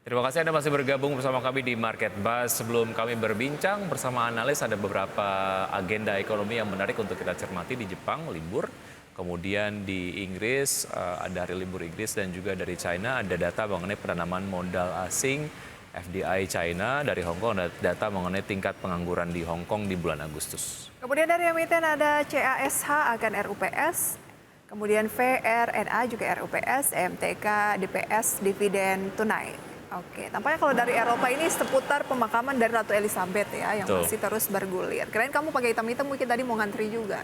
Terima kasih Anda masih bergabung bersama kami di Market Buzz. Sebelum kami berbincang bersama analis, ada beberapa agenda ekonomi yang menarik untuk kita cermati di Jepang, libur. Kemudian di Inggris, ada hari libur Inggris dan juga dari China ada data mengenai penanaman modal asing FDI China. Dari Hong Kong ada data mengenai tingkat pengangguran di Hong Kong di bulan Agustus. Kemudian dari emiten ada CASH akan RUPS, kemudian VRNA juga RUPS, MTK, DPS, dividen tunai. Oke, tampaknya kalau dari Eropa ini seputar pemakaman dari Ratu Elizabeth ya, yang masih terus bergulir. Kirain kamu pakai hitam-hitam mungkin tadi mau ngantri juga.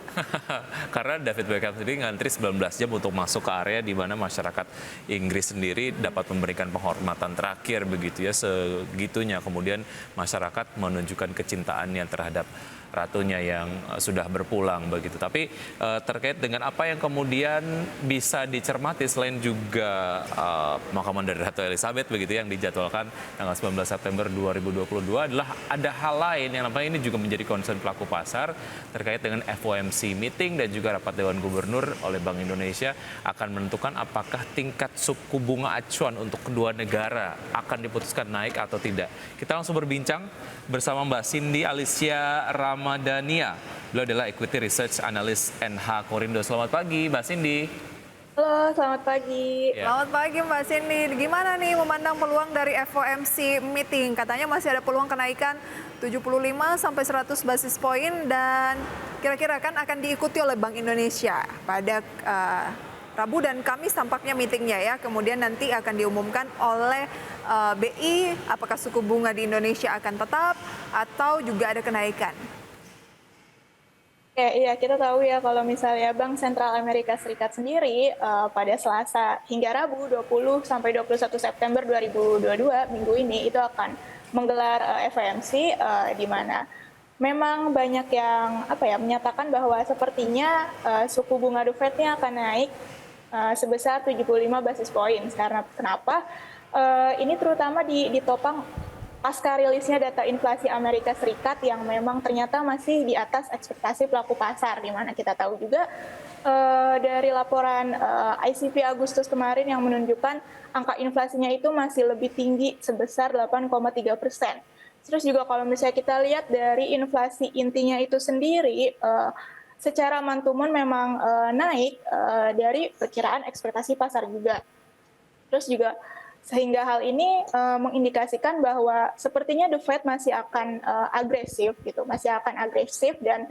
Karena David Beckham sendiri ngantri 19 jam untuk masuk ke area di mana masyarakat Inggris sendiri dapat memberikan penghormatan terakhir begitu ya, segitunya. Kemudian masyarakat menunjukkan kecintaannya terhadap ratunya yang sudah berpulang begitu. Tapi terkait dengan apa yang kemudian bisa dicermati selain juga pemakaman dari Ratu Elizabeth begitu yang dijadwalkan tanggal 19 September 2022 adalah ada hal lain yang nampaknya ini juga menjadi concern pelaku pasar terkait dengan FOMC meeting dan juga rapat Dewan Gubernur oleh Bank Indonesia akan menentukan apakah tingkat suku bunga acuan untuk kedua negara akan diputuskan naik atau tidak. Kita langsung berbincang bersama Mbak Cindy Alicia Ramadania. Beliau adalah Equity Research Analyst NH Korindo. Selamat pagi Mbak Cindy. Halo, selamat pagi. Ya. Selamat pagi Mbak Cindy. Gimana nih memandang peluang dari FOMC meeting? Katanya masih ada peluang kenaikan 75 sampai 100 basis poin dan kira-kira kan akan diikuti oleh Bank Indonesia pada Rabu dan Kamis tampaknya meetingnya ya. Kemudian nanti akan diumumkan oleh BI apakah suku bunga di Indonesia akan tetap atau juga ada kenaikan. Iya, kita tahu ya kalau misalnya Bank Sentral Amerika Serikat sendiri pada Selasa hingga Rabu 20 sampai 21 September 2022 minggu ini itu akan menggelar FOMC di mana memang banyak yang menyatakan bahwa sepertinya suku bunga The Fed-nya akan naik sebesar 75 basis poin. Karena kenapa? Ini terutama ditopang pasca rilisnya data inflasi Amerika Serikat yang memang ternyata masih di atas ekspektasi pelaku pasar, di mana kita tahu juga dari laporan ICP Agustus kemarin yang menunjukkan angka inflasinya itu masih lebih tinggi sebesar 8,3%. Terus juga kalau misalnya kita lihat dari inflasi intinya itu sendiri, secara mantuman memang naik dari perkiraan ekspektasi pasar juga. Terus juga sehingga hal ini mengindikasikan bahwa sepertinya The Fed masih akan agresif dan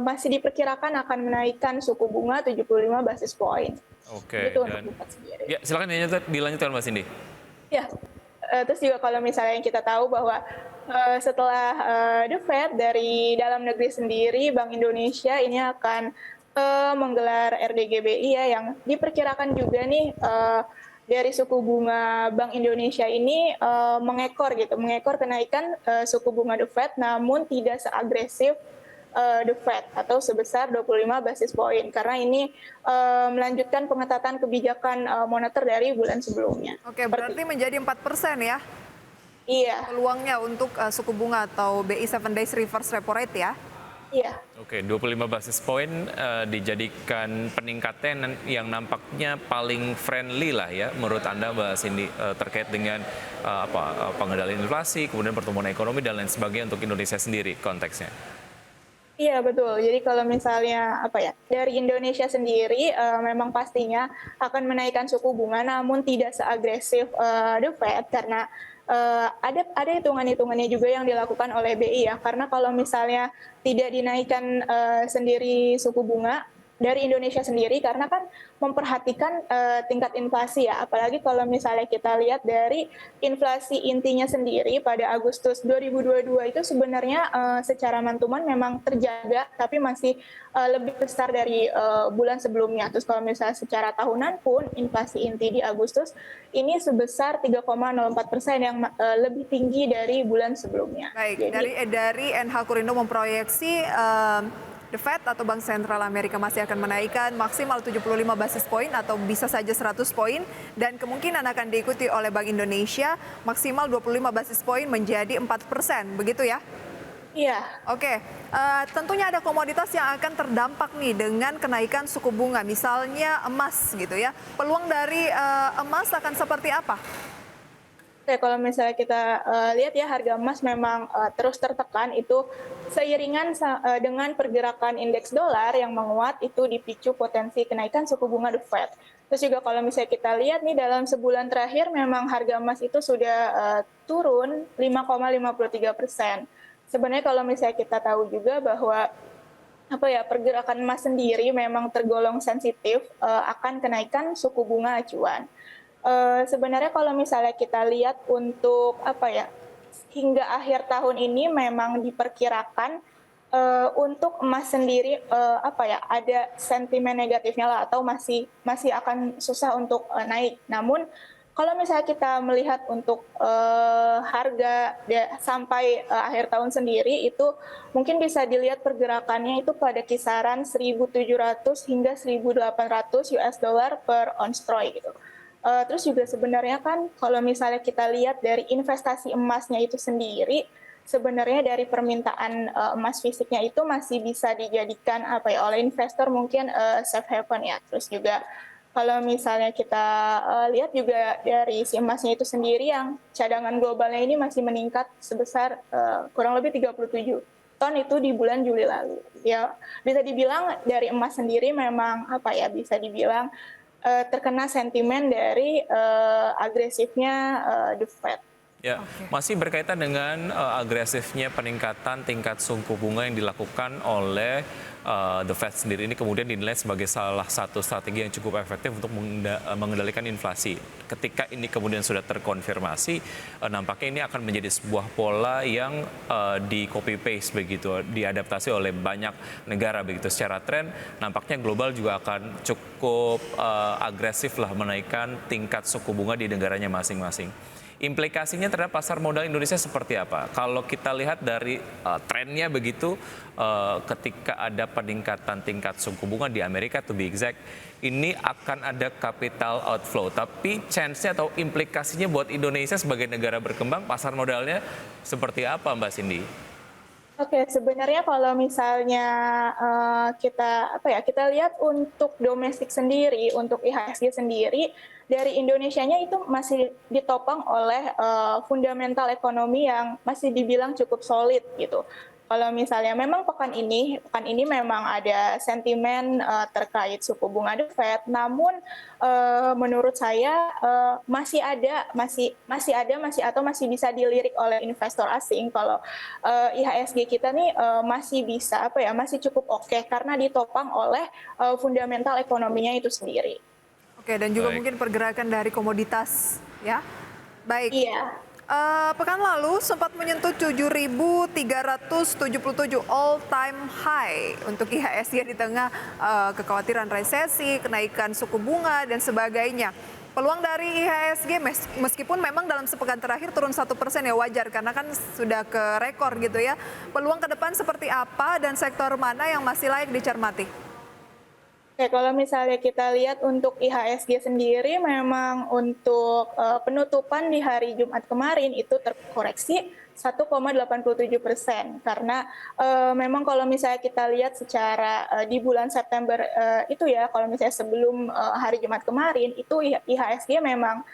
masih diperkirakan akan menaikkan suku bunga 75 basis point. Oke. Itu Dan untuk The Fed sendiri. ya, silakan dilanjutkan Mbak Cindy. Ya, terus juga kalau misalnya kita tahu bahwa setelah The Fed dari dalam negeri sendiri, Bank Indonesia ini akan menggelar RDGBI ya, yang diperkirakan juga nih dari suku bunga Bank Indonesia ini mengekor kenaikan suku bunga The Fed, namun tidak seagresif The Fed atau sebesar 25 basis point karena ini melanjutkan pengetatan kebijakan moneter dari bulan sebelumnya. Oke, berarti menjadi 4% ya Iya, peluangnya untuk suku bunga atau BI 7 days reverse repo rate ya. iya. Oke, 25 basis point dijadikan peningkatan yang nampaknya paling friendly lah ya menurut Anda Mbak Cindy terkait dengan pengendalian inflasi, kemudian pertumbuhan ekonomi dan lain sebagainya untuk Indonesia sendiri konteksnya. Iya betul. Jadi kalau misalnya dari Indonesia sendiri memang pastinya akan menaikkan suku bunga, namun tidak seagresif The Fed karena ada hitungan-hitungannya juga yang dilakukan oleh BI ya. Karena kalau misalnya tidak dinaikkan sendiri suku bunga dari Indonesia sendiri, karena kan memperhatikan tingkat inflasi ya, apalagi kalau misalnya kita lihat dari inflasi intinya sendiri pada Agustus 2022 itu sebenarnya secara mantuman memang terjaga, tapi masih lebih besar dari bulan sebelumnya. Terus kalau misalnya secara tahunan pun inflasi inti di Agustus ini sebesar 3,04% yang lebih tinggi dari bulan sebelumnya. Baik, dari NH Korindo memproyeksi The Fed atau Bank Sentral Amerika masih akan menaikkan maksimal 75 basis poin atau bisa saja 100 poin dan kemungkinan akan diikuti oleh Bank Indonesia maksimal 25 basis poin menjadi 4%, begitu ya? Iya. Oke, tentunya ada komoditas yang akan terdampak nih dengan kenaikan suku bunga, misalnya emas gitu ya. Peluang dari emas akan seperti apa? Oke, kalau misalnya kita lihat ya harga emas memang terus tertekan itu seiringan dengan pergerakan indeks dolar yang menguat itu dipicu potensi kenaikan suku bunga The Fed. Terus juga kalau misalnya kita lihat nih dalam sebulan terakhir memang harga emas itu sudah turun 5,53%. Sebenarnya kalau misalnya kita tahu juga bahwa pergerakan emas sendiri memang tergolong sensitif akan kenaikan suku bunga acuan. Sebenarnya kalau misalnya kita lihat untuk hingga akhir tahun ini memang diperkirakan untuk emas sendiri ada sentimen negatifnya lah atau masih akan susah untuk naik. Namun kalau misalnya kita melihat untuk harga sampai akhir tahun sendiri itu mungkin bisa dilihat pergerakannya itu pada kisaran 1.700 hingga 1.800 US dollar per ounce troy gitu. Terus juga sebenarnya kan kalau misalnya kita lihat dari investasi emasnya itu sendiri, sebenarnya dari permintaan emas fisiknya itu masih bisa dijadikan oleh investor mungkin safe haven ya. Terus juga kalau misalnya kita lihat juga dari si emasnya itu sendiri yang cadangan globalnya ini masih meningkat sebesar kurang lebih 37 ton itu di bulan Juli lalu. Ya, bisa dibilang dari emas sendiri memang bisa dibilang terkena sentimen dari agresifnya The Fed. Ya, masih berkaitan dengan agresifnya peningkatan tingkat suku bunga yang dilakukan oleh The Fed sendiri ini kemudian dinilai sebagai salah satu strategi yang cukup efektif untuk mengendalikan inflasi. Ketika ini kemudian sudah terkonfirmasi, nampaknya ini akan menjadi sebuah pola yang di copy paste begitu, diadaptasi oleh banyak negara begitu. Secara tren, nampaknya global juga akan cukup agresif lah menaikkan tingkat suku bunga di negaranya masing-masing. Implikasinya terhadap pasar modal Indonesia seperti apa? Kalau kita lihat dari trennya begitu, ketika ada peningkatan tingkat suku bunga di Amerika, to be exact, ini akan ada capital outflow. Tapi chance-nya atau implikasinya buat Indonesia sebagai negara berkembang, pasar modalnya seperti apa, Mbak Cindy? Oke, sebenarnya kalau misalnya kita lihat untuk domestik sendiri, untuk IHSG sendiri, dari Indonesianya itu masih ditopang oleh fundamental ekonomi yang masih dibilang cukup solid gitu. Kalau misalnya memang pekan ini memang ada sentimen terkait suku bunga The Fed, namun menurut saya masih bisa dilirik oleh investor asing kalau IHSG kita nih masih bisa masih cukup oke karena ditopang oleh fundamental ekonominya itu sendiri. Oke, dan juga mungkin pergerakan dari komoditas ya. Baik. Iya. Pekan lalu sempat menyentuh 7.377 all time high untuk IHSG di tengah kekhawatiran resesi, kenaikan suku bunga dan sebagainya. Peluang dari IHSG meskipun memang dalam sepekan terakhir turun 1% ya wajar karena kan sudah ke rekor gitu ya. Peluang ke depan seperti apa dan sektor mana yang masih layak dicermati? Oke, kalau misalnya kita lihat untuk IHSG sendiri memang untuk penutupan di hari Jumat kemarin itu terkoreksi 1,87% karena memang kalau misalnya kita lihat secara di bulan September itu ya kalau misalnya sebelum hari Jumat kemarin itu IHSG memang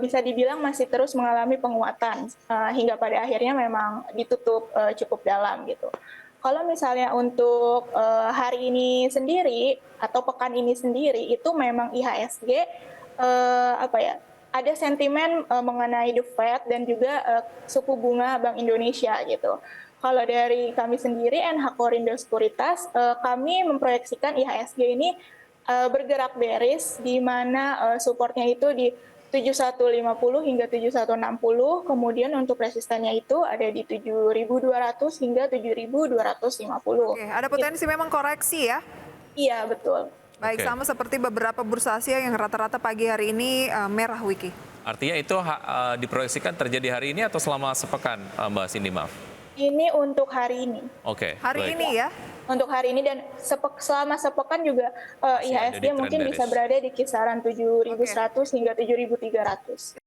bisa dibilang masih terus mengalami penguatan hingga pada akhirnya memang ditutup cukup dalam gitu. Kalau misalnya untuk hari ini sendiri atau pekan ini sendiri itu memang IHSG ada sentimen mengenai The Fed dan juga suku bunga Bank Indonesia gitu. Kalau dari kami sendiri NH Korindo Sekuritas kami memproyeksikan IHSG ini bergerak bearish di mana supportnya itu di 7150 hingga 7160, kemudian untuk resistannya itu ada di 7200 hingga 7250. Oke, ada potensi memang koreksi ya? Iya, betul. Baik, sama seperti beberapa bursa Asia yang rata-rata pagi hari ini merah, Wiki. Artinya itu diproyeksikan terjadi hari ini atau selama sepekan, Mbak Cindy, maaf? Ini untuk hari ini. Oke. Hari ini ya? Untuk hari ini dan selama sepekan juga IHSG mungkin bisa berada di kisaran 7.100 hingga 7.300.